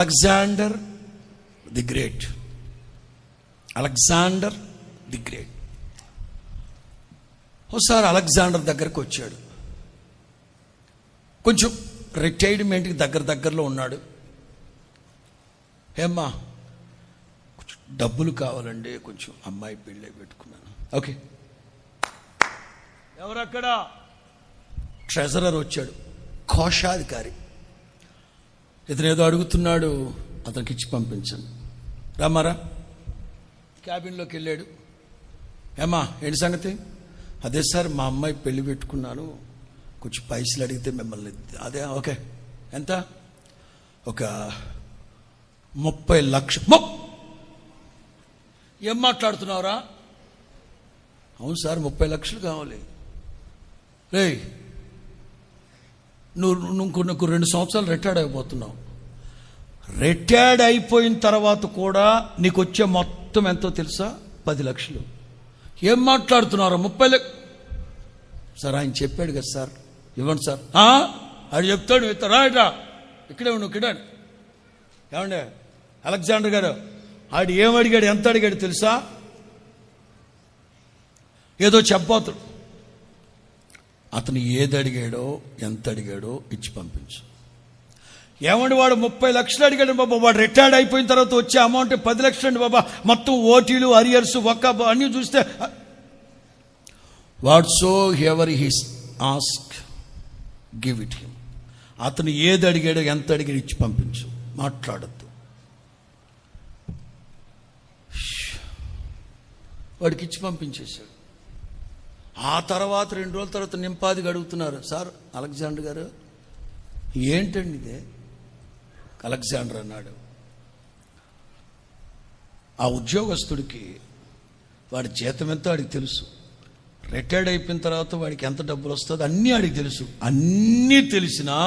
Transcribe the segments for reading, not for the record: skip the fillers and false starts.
Alexander the great. Alexander the great. ఒకసారి Alexander దగ్గరకు వచ్చాడు. కొంచెం రిటైర్మెంట్కి దగ్గరలో ఉన్నాడు. ఏమ్మా కొంచెం డబ్బులు కావాలండి, కొంచెం అమ్మాయి పెళ్ళి పెట్టుకున్నాను. ఓకే, ఎవరక్కడ? ట్రెజరర్ వచ్చాడు, కోశాధికారి. ఇతను ఏదో అడుగుతున్నాడు, అతనికి ఇచ్చి పంపించాను. రామారా క్యాబిన్లోకి వెళ్ళాడు. ఏమ్మా ఏంటి సంగతి? అదే సార్ మా అమ్మాయి పెళ్లి పెట్టుకున్నాను, కొంచెం పైసలు అడిగితే మిమ్మల్ని. అదే ఓకే, ఎంత? ఒక 30 లక్షలు. ఏం మాట్లాడుతున్నావురా? అవును సార్ 30 లక్షలు కావాలి. రే నువ్వు 2 సంవత్సరాలు రిటైర్డ్ అయిపోతున్నావు. రిటైర్డ్ అయిపోయిన తర్వాత కూడా నీకు వచ్చే మొత్తం ఎంతో తెలుసా? 10 లక్షలు. ఏం మాట్లాడుతున్నారు? 30 లక్షలు సార్. ఆయన చెప్పాడు కదా సార్, ఇవ్వండి సార్. ఆడు చెప్తాడు, రాయటా ఇక్కడే ఉండు, ఇక్కడ ఏమండే అలెగ్జాండర్ గారు, ఆడు ఏమడిగాడు, ఎంత అడిగాడు తెలుసా? ఏదో చెప్పబోతాడు. అతను ఏది అడిగాడో ఎంత అడిగాడో ఇచ్చి పంపించు. ఏమండి వాడు 30 లక్షలు అడిగాడు బాబా. వాడు రిటైర్డ్ అయిపోయిన తర్వాత వచ్చే అమౌంట్ 10 లక్షలు అండి బాబా. మొత్తం ఓటీలు, అరియర్స్, ఒక్క అన్నీ చూస్తే. What so ever he's ask give it him. అతను ఏది అడిగాడో ఎంత అడిగాడో ఇచ్చి పంపించు, మాట్లాడద్దు. వాడికి ఇచ్చి పంపించేశాడు. ఆ తర్వాత 2 రోజుల తర్వాత నింపాదిగా అడుగుతున్నారు, సార్ అలెగ్జాండర్ గారు ఏంటండి ఇదే? అలెగ్జాండర్ అన్నాడు, ఆ ఉద్యోగస్తుడికి వాడి జీతం ఎంతో వాడికి తెలుసు, రిటైర్డ్ అయిపోయిన తర్వాత వాడికి ఎంత డబ్బులు వస్తుందో అన్నీ వాడికి తెలుసు. అన్నీ తెలిసినా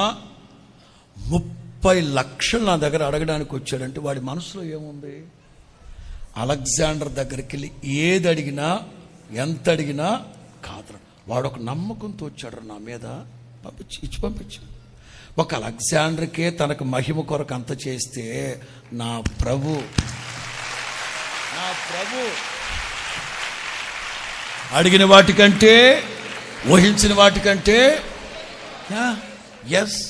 30 లక్షలు నా దగ్గర అడగడానికి వచ్చాడంటే వాడి మనసులో ఏముంది? అలెగ్జాండర్ దగ్గరికి వెళ్ళి ఏది అడిగినా ఎంత అడిగినా కాదు. వాడు ఒక నమ్మకంతో వచ్చాడు నా మీద, ఇచ్చి పంపించాడు. ఒక అలెగ్జాండర్కే తనకు మహిమ కొరకు అంత చేస్తే నా ప్రభు అడిగిన వాటికంటే, ఊహించిన వాటికంటే, ఎస్